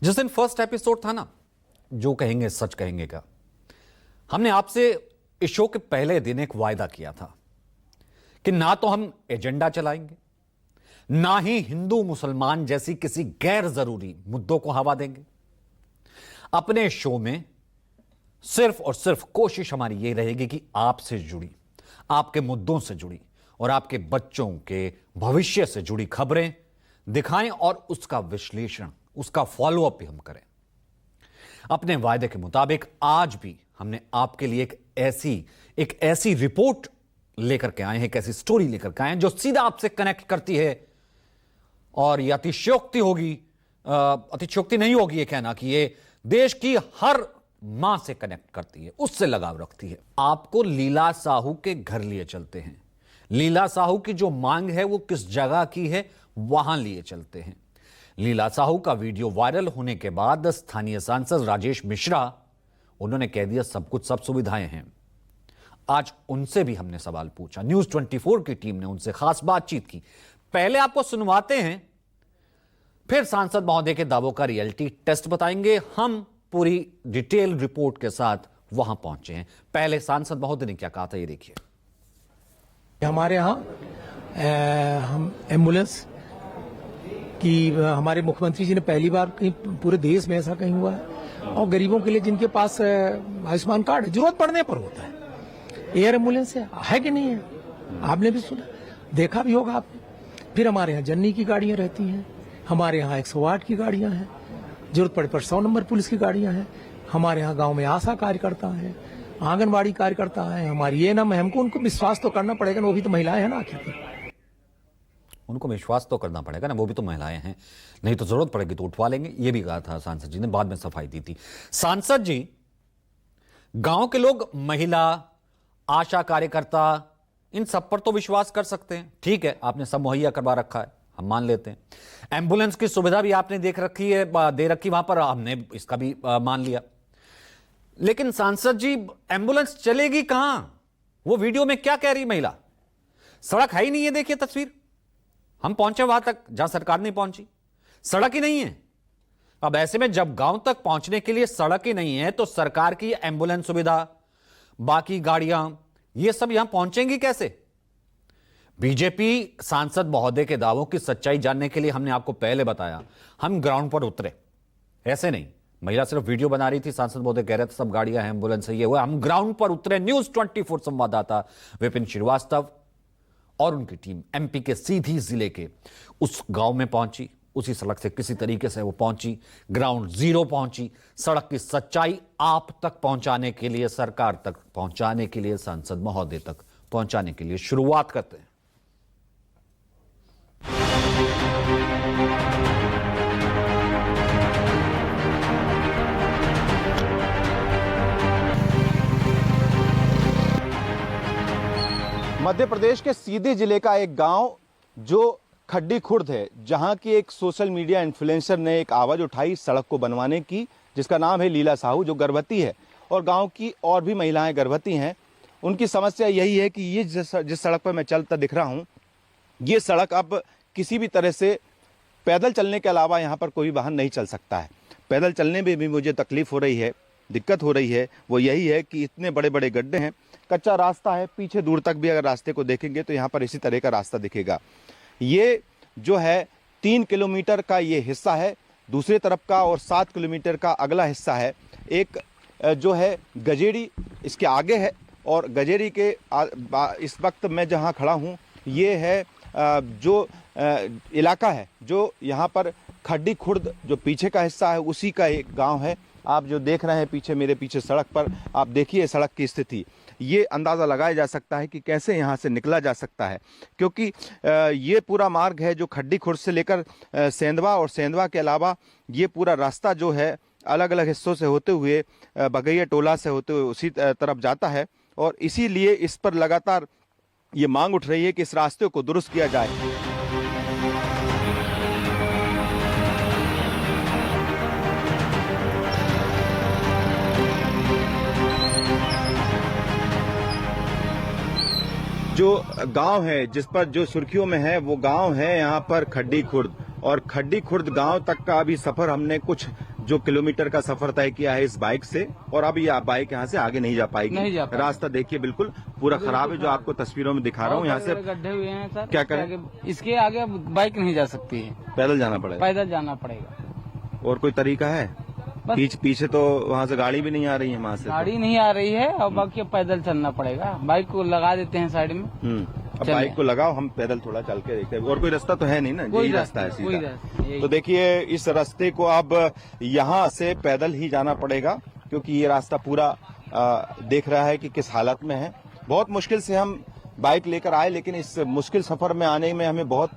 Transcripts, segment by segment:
जिस दिन first episode था ना, जो कहेंगे सच कहेंगे का, हमने आपसे इस शो के पहले दिन एक वायदा किया था कि ना तो हम एजेंडा चलाएंगे, ना ही हिंदू मुसलमान जैसी किसी गैर जरूरी मुद्दों को हवा देंगे। अपने शो में सिर्फ और सिर्फ कोशिश हमारी यह रहेगी कि आपसे जुड़ी, आपके मुद्दों से जुड़ी और आपके बच्चों के भविष्य से जुड़ी खबरें दिखाएं और उसका विश्लेषण, उसका फॉलोअप भी हम करें। अपने वायदे के मुताबिक आज भी हमने आपके लिए एक ऐसी रिपोर्ट लेकर के आए हैं, एक ऐसी स्टोरी लेकर के आए हैं जो सीधा आपसे कनेक्ट करती है। और यह अतिशयोक्ति होगी, अतिशयोक्ति नहीं होगी ये कहना कि ये देश की हर मां से कनेक्ट करती है, उससे लगाव रखती है। आपको लीला साहू के घर लिए चलते हैं। लीला साहू की जो मांग है वो किस जगह की है, वहां लिए चलते हैं। लीला साहू का वीडियो वायरल होने के बाद स्थानीय सांसद राजेश मिश्रा, उन्होंने कह दिया सब कुछ, सब सुविधाएं हैं। आज उनसे भी हमने सवाल पूछा। न्यूज 24 की टीम ने उनसे खास बातचीत की। पहले आपको सुनवाते हैं, फिर सांसद महोदय के दावों का रियलिटी टेस्ट बताएंगे। हम पूरी डिटेल रिपोर्ट के साथ वहां पहुंचे हैं। पहले सांसद महोदय ने क्या कहा था, ये देखिए। हमारे यहाँ हम एम्बुलेंस कि हमारे मुख्यमंत्री जी ने पहली बार कहीं पूरे देश में ऐसा कहीं हुआ है, और गरीबों के लिए जिनके पास आयुष्मान कार्ड जरूरत पड़ने पर होता है, एयर एम्बुलेंस है कि नहीं है, आपने भी सुना, देखा भी होगा आपने। फिर हमारे यहाँ जननी की गाड़ियां रहती हैं, हमारे यहाँ 108 की गाड़ियां हैं, जरूरत पड़े पर 100 नंबर पुलिस की गाड़ियां हैं, हमारे यहाँ गांव में आशा कार्यकर्ता है, आंगनबाड़ी कार्यकर्ता है, हमारी ये नाम है। हमको उनको विश्वास तो करना पड़ेगा ना, वो भी तो महिलाएं हैं ना आखिर। उनको विश्वास तो करना पड़ेगा ना, वो भी तो महिलाएं हैं, नहीं तो जरूरत पड़ेगी तो उठवा लेंगे। ये भी कहा था सांसद जी ने, बाद में सफाई दी थी। सांसद जी, गांव के लोग, महिला, आशा कार्यकर्ता, इन सब पर तो विश्वास कर सकते हैं। ठीक है, आपने सब मुहैया करवा रखा है, हम मान लेते हैं। एम्बुलेंस की सुविधा भी आपने दे रखी वहां पर, हमने इसका भी मान लिया। लेकिन सांसद जी, एम्बुलेंस चलेगी कहां? वो वीडियो में क्या कह रही महिला? सड़क है ही नहीं है, देखिए तस्वीर। हम पहुंचे वहां तक जहां सरकार नहीं पहुंची, सड़क ही नहीं है। अब ऐसे में जब गांव तक पहुंचने के लिए सड़क ही नहीं है, तो सरकार की एम्बुलेंस सुविधा, बाकी गाड़ियां, ये सब यहां पहुंचेंगी कैसे? बीजेपी सांसद महोदय के दावों की सच्चाई जानने के लिए हमने आपको पहले बताया, हम ग्राउंड पर उतरे। ऐसे नहीं, महिला सिर्फ वीडियो बना रही थी, सांसद महोदय कह रहे थे सब गाड़ियां हैं, एम्बुलेंस है, ये हुआ। हम ग्राउंड पर उतरे। न्यूज 24 संवाददाता विपिन श्रीवास्तव और उनकी टीम एमपी के सीधी जिले के उस गांव में पहुंची। उसी सड़क से किसी तरीके से वो पहुंची, ग्राउंड जीरो पहुंची। सड़क की सच्चाई आप तक पहुंचाने के लिए, सरकार तक पहुंचाने के लिए, सांसद महोदय तक पहुंचाने के लिए शुरुआत करते हैं। मध्य प्रदेश के सीधी जिले का एक गांव जो खड्डी खुर्द है, जहां की एक सोशल मीडिया इन्फ्लुएंसर ने एक आवाज उठाई सड़क को बनवाने की, जिसका नाम है लीला साहू, जो गर्भवती है और गांव की और भी महिलाएं गर्भवती हैं। उनकी समस्या यही है कि ये जिस सड़क पर मैं चलता दिख रहा हूं, ये सड़क अब किसी भी तरह से पैदल चलने के अलावा यहाँ पर कोई वाहन नहीं चल सकता है। पैदल चलने में भी मुझे तकलीफ हो रही है, दिक्कत हो रही है। वो यही है कि इतने बड़े बड़े गड्ढे हैं, कच्चा रास्ता है, पीछे दूर तक भी अगर रास्ते को देखेंगे तो यहाँ पर इसी तरह का रास्ता दिखेगा। ये जो है 3 किलोमीटर का ये हिस्सा है, दूसरी तरफ का और 7 किलोमीटर का अगला हिस्सा है। एक जो है गजेड़ी इसके आगे है, और गजेड़ी के इस वक्त मैं जहाँ खड़ा हूँ, ये है जो इलाका है, जो यहाँ पर खड्डी खुर्द जो पीछे का हिस्सा है, उसी का एक गाँव है। आप जो देख रहे हैं पीछे, मेरे पीछे सड़क पर आप देखिए सड़क की स्थिति, ये अंदाज़ा लगाया जा सकता है कि कैसे यहाँ से निकला जा सकता है। क्योंकि ये पूरा मार्ग है जो खड्डी खुर्द से लेकर सेंधवा, और सेंधवा के अलावा ये पूरा रास्ता जो है अलग अलग हिस्सों से होते हुए बगैया टोला से होते हुए उसी तरफ जाता है। और इसीलिए इस पर लगातार ये मांग उठ रही है कि इस रास्ते को दुरुस्त किया जाए। जो गांव है जिस पर जो सुर्खियों में है, वो गांव है यहाँ पर खड्डी खुर्द, और खड्डी खुर्द गांव तक का अभी सफर हमने कुछ जो किलोमीटर का सफर तय किया है इस बाइक से, और अब ये बाइक यहाँ से आगे नहीं जा पाएगी। नहीं जा पाएगी। रास्ता देखिए बिल्कुल पूरा खराब है, जो आपको तस्वीरों में दिखा रहा हूँ। यहाँ से गड्ढे हुए हैं सर। क्या करें? इसके आगे बाइक नहीं जा सकती है, पैदल जाना पड़ेगा। पैदल जाना पड़ेगा। और कोई तरीका है? बस पीछे तो वहाँ से गाड़ी भी नहीं आ रही है, वहाँ से गाड़ी नहीं आ रही है और बाकी अब पैदल चलना पड़ेगा। बाइक को लगा देते हैं साइड में। अब चलिए। बाइक को लगाओ, हम पैदल थोड़ा चल के देखते हैं। और कोई रास्ता तो है नहीं ना, कोई यही रास्ता है कोई सीधा। रास्ता यही। तो देखिए इस रास्ते को अब यहाँ से पैदल ही जाना पड़ेगा, क्योंकि ये रास्ता पूरा देख रहा है कि किस हालत में है। बहुत मुश्किल से हम बाइक लेकर आए, लेकिन इस मुश्किल सफर में आने में हमें बहुत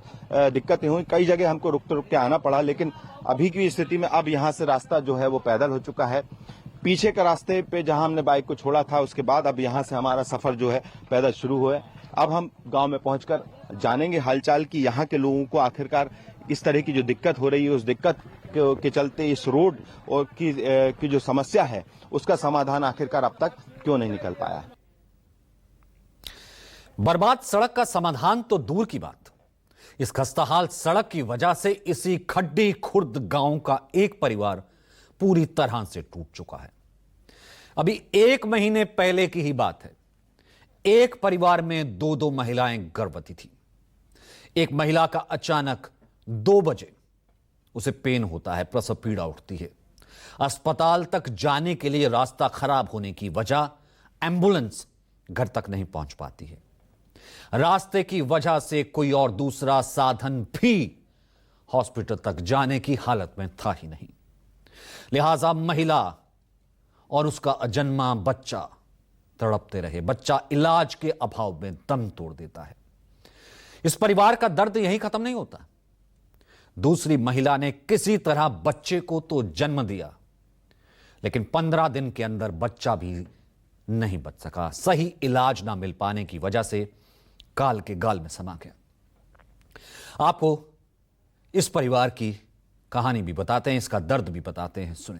दिक्कतें हुई। कई जगह हमको रुक के आना पड़ा, लेकिन अभी की स्थिति में अब यहाँ से रास्ता जो है वो पैदल हो चुका है। पीछे के रास्ते पे जहां हमने बाइक को छोड़ा था, उसके बाद अब यहाँ से हमारा सफर जो है पैदल शुरू हुआ है। अब हम गांव में पहुंचकर जानेंगे हालचाल कि यहाँ के लोगों को आखिरकार इस तरह की जो दिक्कत हो रही है, उस दिक्कत के चलते इस रोड और की जो समस्या है उसका समाधान आखिरकार अब तक क्यों नहीं निकल पाया। बर्बाद सड़क का समाधान तो दूर की बात, इस खस्ताहाल सड़क की वजह से इसी खड्डी खुर्द गांव का एक परिवार पूरी तरह से टूट चुका है। अभी 1 महीने पहले की ही बात है। एक परिवार में 2 महिलाएं गर्भवती थी। एक महिला का अचानक 2 बजे उसे पेन होता है, प्रसव पीड़ा उठती है। अस्पताल तक जाने के लिए रास्ता खराब होने की वजह एंबुलेंस घर तक नहीं पहुंच पाती है। रास्ते की वजह से कोई और दूसरा साधन भी हॉस्पिटल तक जाने की हालत में था ही नहीं। लिहाजा महिला और उसका अजन्मा बच्चा तड़पते रहे। बच्चा इलाज के अभाव में दम तोड़ देता है। इस परिवार का दर्द यहीं खत्म नहीं होता। दूसरी महिला ने किसी तरह बच्चे को तो जन्म दिया, लेकिन 15 दिन के अंदर बच्चा भी नहीं बच सका। सही इलाज ना मिल पाने की वजह से काल के गाल में समा गया। आपको इस परिवार की कहानी भी बताते हैं, इसका दर्द भी बताते हैं, सुने।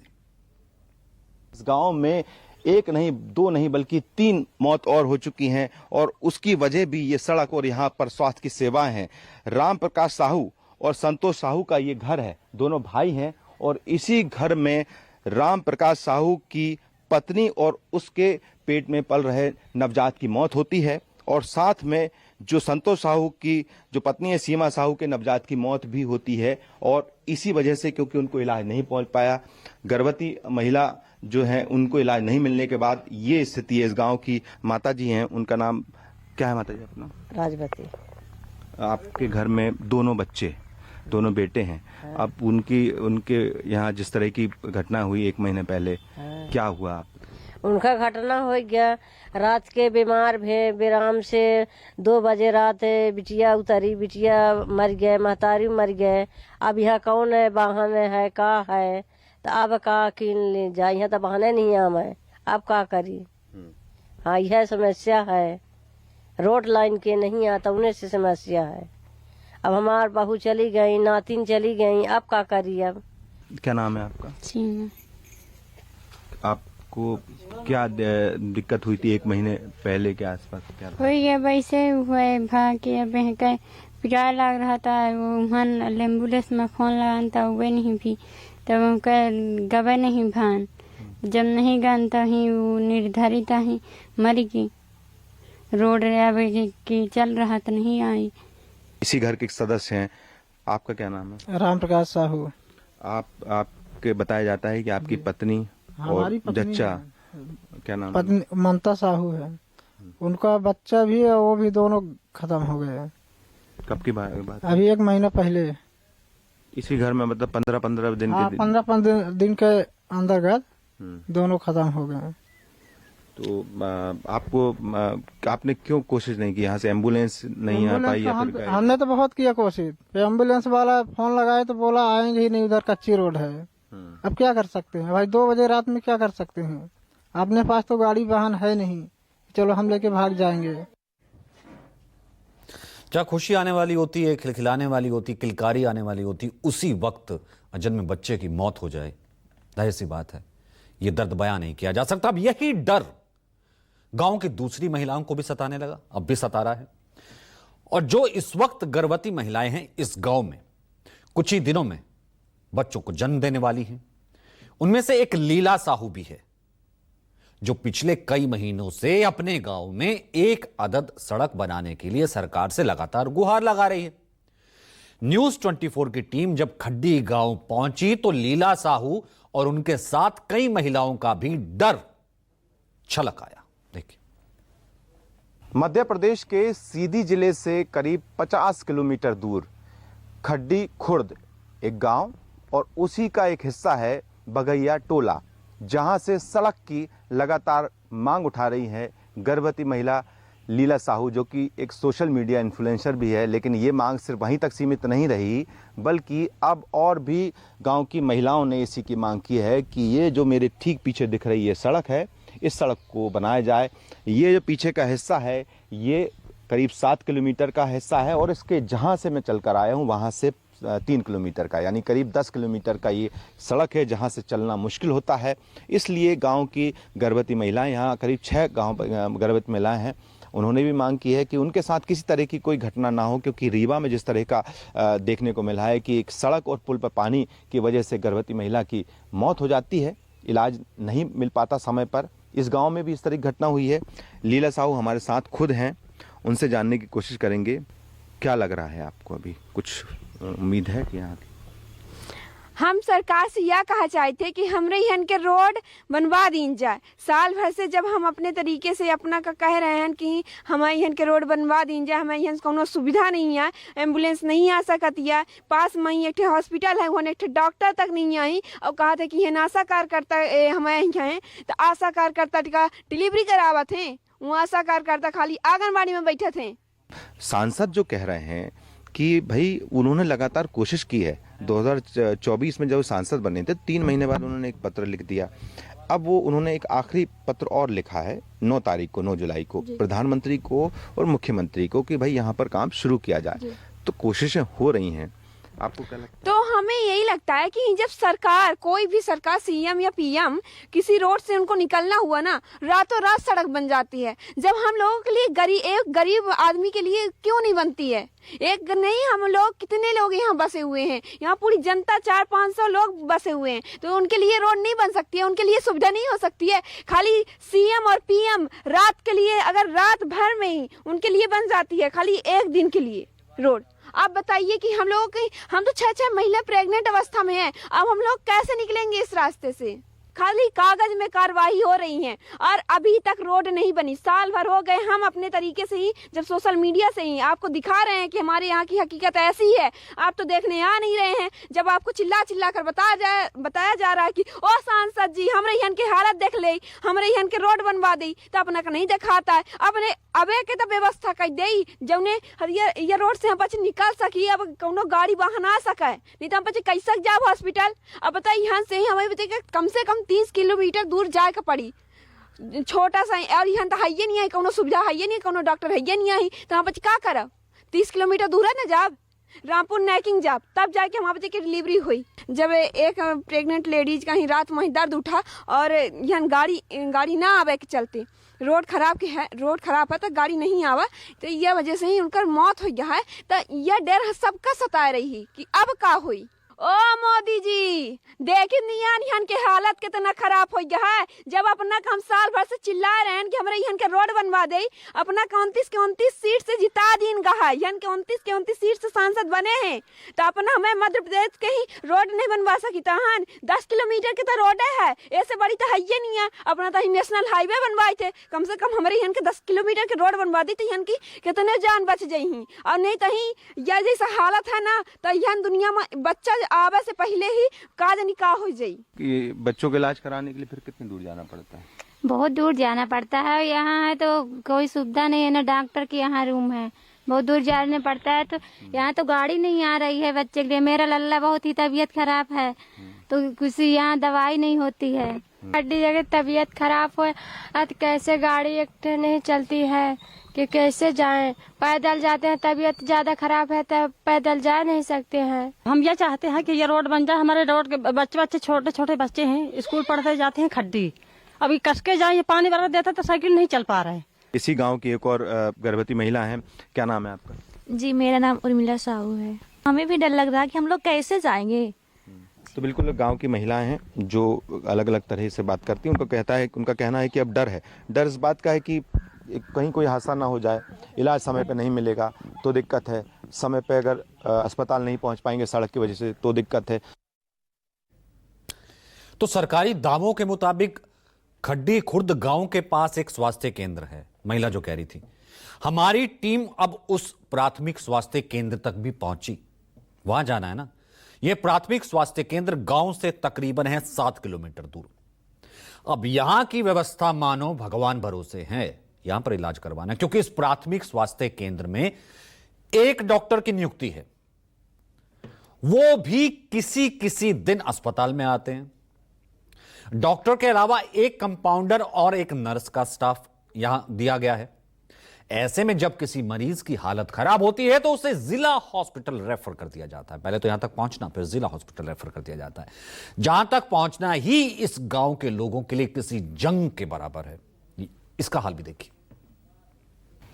इस गांव में 1 नहीं 2 नहीं बल्कि 3 मौत और हो चुकी हैं, और उसकी वजह भी ये सड़क और यहाँ पर स्वास्थ्य की सेवाएं हैं। राम प्रकाश साहू और संतोष साहू का ये घर है, दोनों भाई हैं, और इसी घर में राम प्रकाश साहू की पत्नी और उसके पेट में पल रहे नवजात की मौत होती है, और साथ में जो संतोष साहू की जो पत्नी है सीमा साहू के नवजात की मौत भी होती है। और इसी वजह से, क्योंकि उनको इलाज नहीं पहुंच पाया, गर्भवती महिला जो है उनको इलाज नहीं मिलने के बाद ये स्थिति है। इस गांव की माता जी हैं, उनका नाम क्या है माता जी अपना? राजवती। आपके घर में 2 बच्चे, 2 बेटे हैं। अब उनके यहाँ जिस तरह की घटना हुई 1 महीने पहले, क्या हुआ? उनका घटना हो गया, रात के बीमार भे विराम से 2 बजे रात बिटिया उतरी, बिटिया मर गए, महतारी मर गए। अब यह कौन है, वाहन है का है, तो अब का किन ले जाए, यहाँ तो बहाने नहीं आम है, अब का करी। हाँ यह समस्या है, रोड लाइन के नहीं आता, उन्हें से समस्या है। अब हमार बहू चली गई, नातिन चली गई, अब का करी। अब क्या नाम है आपका? सीमा। आपको क्या दिक्कत हुई थी 1 महीने पहले के आसपास? क्या हो गया वैसे हुए भाग के अब के पिटाई लग रहा था, वहाँ एम्बुलेंस में फोन लगान था, वे नहीं भी, तब उनका गवे नहीं भान, जब नहीं गन तो ही वो निर्धारित ही मरी की रोड अब की चल रहा तो नहीं आई। इसी घर के सदस्य हैं। आपका क्या नाम है? राम प्रकाश साहू। आपके बताया जाता है कि आपकी पत्नी और हमारी पत्नी बच्चा, क्या नाम है? पत्नी ममता साहू है, उनका बच्चा भी है, वो भी दोनों खत्म हो गए। कब की बात? अभी 1 महीना पहले। इसी घर में, मतलब 15-15 दिन हाँ, के 15 दिन के अंतर्गत दोनों खत्म हो गए। तो आपने क्यों कोशिश नहीं की? यहाँ से एम्बुलेंस नहीं आ पाई या फिर हमने तो बहुत किया कोशिश, एम्बुलेंस वाला फोन लगाए तो बोला आएंगे ही नहीं, उधर कच्ची रोड है। अब क्या कर सकते हैं भाई, 2 बजे रात में क्या कर सकते हैं? अपने पास तो गाड़ी वाहन है नहीं, चलो हम लेके भाग जाएंगे। जहाँ खुशी आने वाली होती है, खिलखिलाने वाली होती, किलकारी आने वाली होती, उसी वक्त अजन्मे बच्चे की मौत हो जाए, जाहिर सी बात है ये दर्द बयां नहीं किया जा सकता। अब यही डर गांव की दूसरी महिलाओं को भी सताने लगा, अब भी सता रहा है। और जो इस वक्त गर्भवती महिलाएं हैं इस गांव में, कुछ ही दिनों में बच्चों को जन्म देने वाली हैं। उनमें से एक लीला साहू भी है, जो पिछले कई महीनों से अपने गांव में एक अदद सड़क बनाने के लिए सरकार से लगातार गुहार लगा रही है। न्यूज 24 की टीम जब खड्डी गांव पहुंची तो लीला साहू और उनके साथ कई महिलाओं का भी डर छलक आया। देखिए, मध्य प्रदेश के सीधी जिले से करीब 50 किलोमीटर दूर खड्डी खुर्द एक गांव और उसी का एक हिस्सा है बघैया टोला, जहां से सड़क की लगातार मांग उठा रही है गर्भवती महिला लीला साहू, जो कि एक सोशल मीडिया इन्फ्लुएंसर भी है। लेकिन ये मांग सिर्फ वहीं तक सीमित नहीं रही, बल्कि अब और भी गांव की महिलाओं ने इसी की मांग की है कि ये जो मेरे ठीक पीछे दिख रही है सड़क है, इस सड़क को बनाया जाए। ये जो पीछे का हिस्सा है ये करीब 7 किलोमीटर का हिस्सा है और इसके जहाँ से मैं चलकर आया हूँ वहाँ से 3 किलोमीटर का, यानी करीब 10 किलोमीटर का ये सड़क है जहाँ से चलना मुश्किल होता है। इसलिए गांव की गर्भवती महिलाएं, यहाँ करीब 6 गांव गर्भवती महिलाएं हैं, उन्होंने भी मांग की है कि उनके साथ किसी तरह की कोई घटना ना हो, क्योंकि रीवा में जिस तरह का देखने को मिला है कि एक सड़क और पुल पर पानी की वजह से गर्भवती महिला की मौत हो जाती है, इलाज नहीं मिल पाता समय पर। इस गांव में भी इस तरह की घटना हुई है। लीला साहू हमारे साथ खुद हैं, उनसे जानने की कोशिश करेंगे क्या लग रहा है आपको, अभी कुछ उम्मीद है कि यहाँ हम सरकार से यह कहा चाहते कि हमरे यहाँ के रोड बनवा दी जाए। साल भर से जब हम अपने तरीके से अपना का कह रहे हैं कि हमारे यहाँ के रोड बनवा दी जाए, हमारे यहाँ कोनो सुविधा नहीं है, एम्बुलेंस नहीं आ सकती है, पास में ही एक हॉस्पिटल है, वहाँ एक डॉक्टर तक नहीं आई। और कहा था कि यहाँ आशा कार्यकर्ता हमारे यहाँ है तो आशा कार्यकर्ता का डिलीवरी करावा थे, वो आशा कार्यकर्ता खाली आंगनबाड़ी में बैठे थे। सांसद जो कह रहे हैं कि भाई उन्होंने लगातार कोशिश की है, 2024 में जब सांसद बने थे 3 महीने बाद उन्होंने एक पत्र लिख दिया। अब वो उन्होंने एक आखिरी पत्र और लिखा है 9 जुलाई को प्रधानमंत्री को और मुख्यमंत्री को कि भाई यहाँ पर काम शुरू किया जाए। तो कोशिशें हो रही हैं, आपको क्या लगता है? तो हमें यही लगता है कि जब सरकार, कोई भी सरकार, सीएम या पीएम, किसी रोड से उनको निकलना हुआ ना, रातों रात सड़क बन जाती है। जब हम लोगों के लिए एक गरीब आदमी के लिए क्यों नहीं बनती है? एक नहीं, हम लोग कितने लोग यहाँ बसे हुए हैं, यहाँ पूरी जनता 400-500 लोग बसे हुए हैं, तो उनके लिए रोड नहीं बन सकती है, उनके लिए सुविधा नहीं हो सकती है। खाली सीएम और पीएम रात के लिए, अगर रात भर में ही उनके लिए बन जाती है, खाली एक दिन के लिए रोड। आप बताइए कि हम लोगों की, हम तो 6 महीने प्रेग्नेंट अवस्था में हैं, अब हम लोग कैसे निकलेंगे इस रास्ते से? खाली कागज में कार्रवाई हो रही है और अभी तक रोड नहीं बनी। साल भर हो गए, हम अपने तरीके से ही, जब सोशल मीडिया से ही आपको दिखा रहे हैं कि हमारे यहाँ की हकीकत ऐसी है, आप तो देखने आ नहीं रहे हैं। जब आपको चिल्ला चिल्ला कर बताया जा रहा है कि ओ सांसद जी हमारे यहाँ की हालत देख ले, हमारे यहाँ के रोड बनवा दी, तो अपना का नहीं दिखाता है। अपने अबे के तो व्यवस्था कर दी जौने ये रोड से हम बच्चे निकल सकी, अब कोनो गाड़ी वाहन आ सके, नहीं तो हम बच्चे कैसे जाब हॉस्पिटल? अब बताइए, यहाँ से ही हमें बताइए कम से कम 30 किलोमीटर दूर जाए का पड़ी, छोटा सा, और यहाँ तो है नहीं है, कोनो सुविधा है नहीं, कोनो डॉक्टर है नहीं है, तो हम बच्चे क्या करब? 30 किलोमीटर दूर है ना जाब, रामपुर नैकिंग जाब, तब जाके हमारे बच्चे की डिलीवरी हुई। जब एक प्रेग्नेंट लेडीज का ही रात में दर्द उठा और यहाँ गाड़ी ना आवे के चलते, रोड खराब है तो गाड़ी नहीं आवा, तो यह वजह से ही उनका मौत हो गया है। तो यह डर सबका सता रही कि अब का हुई। ओ मोदी जी, देखिए नियान के हालत कितना खराब हो गया है। जब अपना हम साल भर से चिल्ला रहे हैं कि हमारे यहाँ के रोड बनवा दे, अपना 29 सीट से जिता दीन गा है, यहाँ के 29 सीट से सांसद बने हैं, तो अपना हमें मध्य प्रदेश के ही रोड नहीं बनवा सकी। 10 किलोमीटर की तो रोड है, ऐसे बड़ी तो है ही नहीं है। अपना तो नेशनल हाईवे बनवाए थे, कम से कम हमारे यहाँ के 10 किलोमीटर की रोड बनवा दी तो यहाँ की कितने जान बच जाही। और नहीं तो ही यह जैसा हालत है ना, तो यहाँ दुनिया में बच्चा आवे से पहले ही काज निकाह हो जाई। कि बच्चों के इलाज कराने के लिए फिर कितनी दूर जाना पड़ता है? बहुत दूर जाना पड़ता है। यहाँ है तो कोई सुविधा नहीं है, ना डॉक्टर की यहाँ रूम है, बहुत दूर जाना पड़ता है। तो यहाँ तो गाड़ी नहीं आ रही है बच्चे के लिए। मेरा लल्ला बहुत ही तबीयत खराब है, तो किसी यहाँ दवाई नहीं होती है। हड्डी जगह तबीयत खराब हो तो कैसे गाड़ी एक नहीं चलती है कि कैसे जाएं? पैदल जाते हैं, तबीयत ज्यादा खराब है तो पैदल जा नहीं सकते हैं। हम ये चाहते हैं कि ये रोड बन जाए। हमारे रोड के बच्चे छोटे बच्चे हैं, स्कूल पढ़ते जाते हैं, खड्डी अभी कस के जाए, ये पानी बरस देता तो साइकिल नहीं चल पा रहे। इसी गांव की एक और गर्भवती महिला है, क्या नाम है आपका? जी, मेरा नाम उर्मिला साहू है। हमें भी डर लग रहा है कि हम लोग कैसे जाएंगे। तो बिल्कुल गांव की महिलाएं हैं जो अलग अलग तरह से बात करती हैं। उनका कहना है कि अब डर है। डर इस बात का है कि कहीं कोई हादसा ना हो जाए, इलाज समय पे नहीं मिलेगा तो दिक्कत है, समय पे अगर अस्पताल नहीं पहुंच पाएंगे सड़क की वजह से तो दिक्कत है। तो सरकारी दावों के मुताबिक खड्डी खुर्द गांव के पास एक स्वास्थ्य केंद्र है। महिला जो कह रही थी, हमारी टीम अब उस प्राथमिक स्वास्थ्य केंद्र तक भी पहुंची। वहां जाना है ना। यह प्राथमिक स्वास्थ्य केंद्र गांव से तकरीबन है 7 किलोमीटर दूर। अब यहां की व्यवस्था मानो भगवान भरोसे है, यहां पर इलाज करवाना, क्योंकि इस प्राथमिक स्वास्थ्य केंद्र में एक डॉक्टर की नियुक्ति है, वो भी किसी दिन अस्पताल में आते हैं। डॉक्टर के अलावा एक कंपाउंडर और एक नर्स का स्टाफ यहां दिया गया है। ऐसे में जब किसी मरीज की हालत खराब होती है तो उसे जिला हॉस्पिटल रेफर कर दिया जाता है। पहले तो यहां तक पहुंचना, फिर जिला हॉस्पिटल रेफर कर दिया जाता है। जहां तक पहुंचना ही इस गांव के लोगों के लिए किसी जंग के बराबर है। इसका हाल भी देखिए।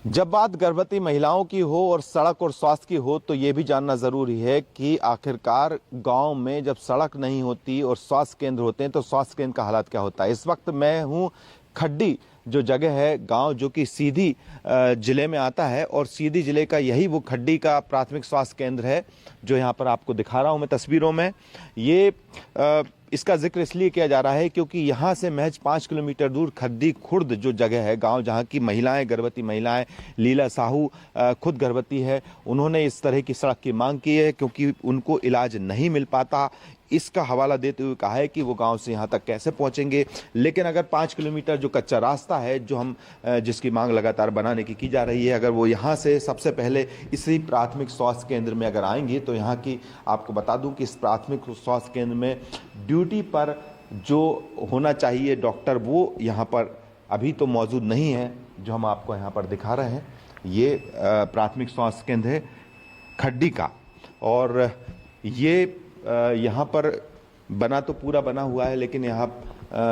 जब बात गर्भवती महिलाओं की हो और सड़क और स्वास्थ्य की हो तो ये भी जानना जरूरी है कि आखिरकार गांव में जब सड़क नहीं होती और स्वास्थ्य केंद्र होते हैं तो स्वास्थ्य केंद्र का हालात क्या होता है। इस वक्त मैं हूं खड्डी जो जगह है, गांव जो कि सीधी जिले में आता है और सीधी जिले का यही वो खड्डी का प्राथमिक स्वास्थ्य केंद्र है जो यहाँ पर आपको दिखा रहा हूँ मैं तस्वीरों में। ये इसका जिक्र इसलिए किया जा रहा है क्योंकि यहाँ से महज 5 किलोमीटर दूर खड्डी खुर्द जो जगह है, गांव जहाँ की महिलाएं, गर्भवती महिलाएं, लीला साहू खुद गर्भवती है, उन्होंने इस तरह की सड़क की मांग की है क्योंकि उनको इलाज नहीं मिल पाता। इसका हवाला देते हुए कहा है कि वो गांव से यहाँ तक कैसे पहुंचेंगे। लेकिन अगर 5 किलोमीटर जो कच्चा रास्ता है जो हम जिसकी मांग लगातार बनाने की जा रही है, अगर वो यहाँ से सबसे पहले इसी प्राथमिक स्वास्थ्य केंद्र में अगर आएंगी तो यहाँ की आपको बता दूं कि इस प्राथमिक स्वास्थ्य केंद्र में ड्यूटी पर जो होना चाहिए डॉक्टर वो यहाँ पर अभी तो मौजूद नहीं है, जो हम आपको यहाँ पर दिखा रहे हैं। ये प्राथमिक स्वास्थ्य केंद्र है खड्डी का और ये यहाँ पर बना तो पूरा बना हुआ है, लेकिन यहाँ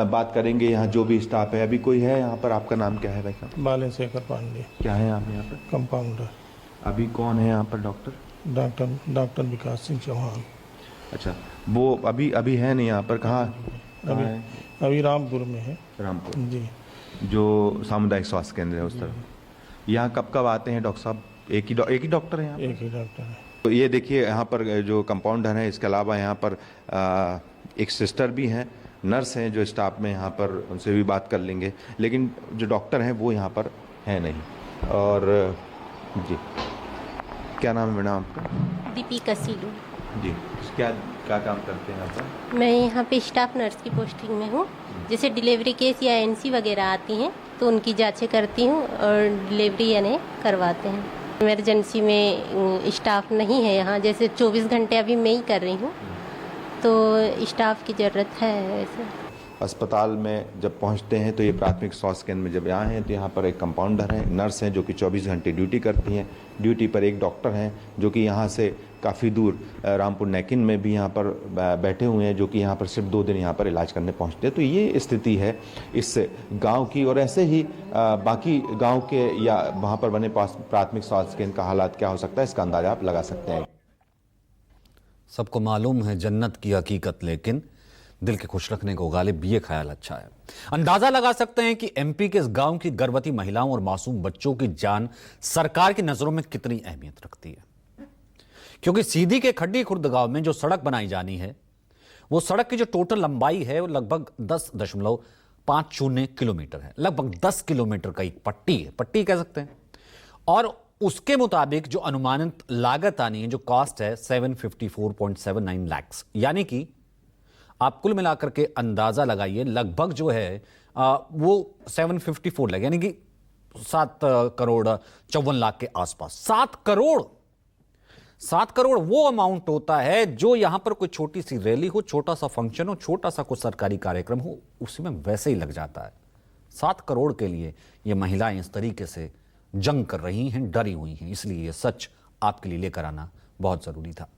बात करेंगे यहाँ जो भी स्टाफ है। अभी कोई है यहाँ पर? आपका नाम क्या है भाई साहब? बालेशेखर पांडे। क्या है आप यहाँ पर? कंपाउंडर। अभी कौन है यहाँ पर डॉक्टर? डॉक्टर विकास सिंह चौहान। अच्छा, वो अभी है नहीं यहाँ पर? कहाँ अभी रामपुर में है। रामपुर जी, जो सामुदायिक स्वास्थ्य केंद्र है उस तरफ। यहाँ कब आते हैं डॉक्टर साहब? एक ही डॉक्टर है यहाँ? एक ही डॉक्टर है। तो ये देखिए यहाँ पर जो कंपाउंडर है, इसके अलावा यहाँ पर एक सिस्टर भी हैं, नर्स हैं जो स्टाफ में यहाँ पर, उनसे भी बात कर लेंगे। लेकिन जो डॉक्टर हैं वो यहाँ पर है नहीं। और जी, क्या नाम है मैडम आपका? दीपिका सीलू। जी, क्या काम करते हैं यहाँ पर? मैं यहाँ पे स्टाफ नर्स की पोस्टिंग में हूँ। जैसे डिलीवरी केस या एनसी वगैरह आती हैं तो उनकी जांचें करती हूँ और डिलीवरी यानी करवाते हैं। इमरजेंसी में स्टाफ नहीं है यहाँ, जैसे 24 घंटे अभी मैं ही कर रही हूँ, तो स्टाफ की ज़रूरत है। वैसे अस्पताल में जब पहुंचते हैं तो ये प्राथमिक स्वास्थ्य केंद्र में जब यहाँ हैं तो यहाँ पर एक कंपाउंडर हैं, नर्स हैं जो कि 24 घंटे ड्यूटी करती हैं। ड्यूटी पर एक डॉक्टर हैं जो कि यहाँ से काफ़ी दूर रामपुर नैकिन में भी यहाँ पर बैठे हुए हैं, जो कि यहाँ पर सिर्फ 2 दिन यहाँ पर इलाज करने पहुँचते हैं। तो ये स्थिति है इस गांव की। और ऐसे ही बाकी गांव के या वहाँ पर बने प्राथमिक स्वास्थ्य केंद्र का हालात क्या हो सकता है, इसका अंदाजा आप लगा सकते हैं। सबको मालूम है जन्नत की हकीकत, लेकिन दिल के खुश रखने को गालिब ये ख्याल अच्छा है। अंदाजा लगा सकते हैं कि एमपी के इस गांव की गर्भवती महिलाओं और मासूम बच्चों की जान सरकार की नजरों में कितनी अहमियत रखती है, क्योंकि सीधी के खड्डी खुर्द गांव में जो सड़क बनाई जानी है, वो सड़क की जो टोटल लंबाई है वो लगभग 10.50 किलोमीटर है। लगभग 10 किलोमीटर का एक पट्टी कह सकते हैं। और उसके मुताबिक जो अनुमानित लागत आनी है, जो कॉस्ट है 754.79 लाख, यानी कि आप कुल मिलाकर के अंदाजा लगाइए लगभग जो है वो 754 लाख, यानी कि 7 करोड़ 54 लाख के आसपास। 7 करोड़ वो अमाउंट होता है जो यहां पर कोई छोटी सी रैली हो, छोटा सा फंक्शन हो, छोटा सा कोई सरकारी कार्यक्रम हो, उसी में वैसे ही लग जाता है। 7 करोड़ के लिए ये महिलाएं इस तरीके से जंग कर रही हैं, डरी हुई हैं। इसलिए ये सच आपके लिए लेकर आना बहुत जरूरी था।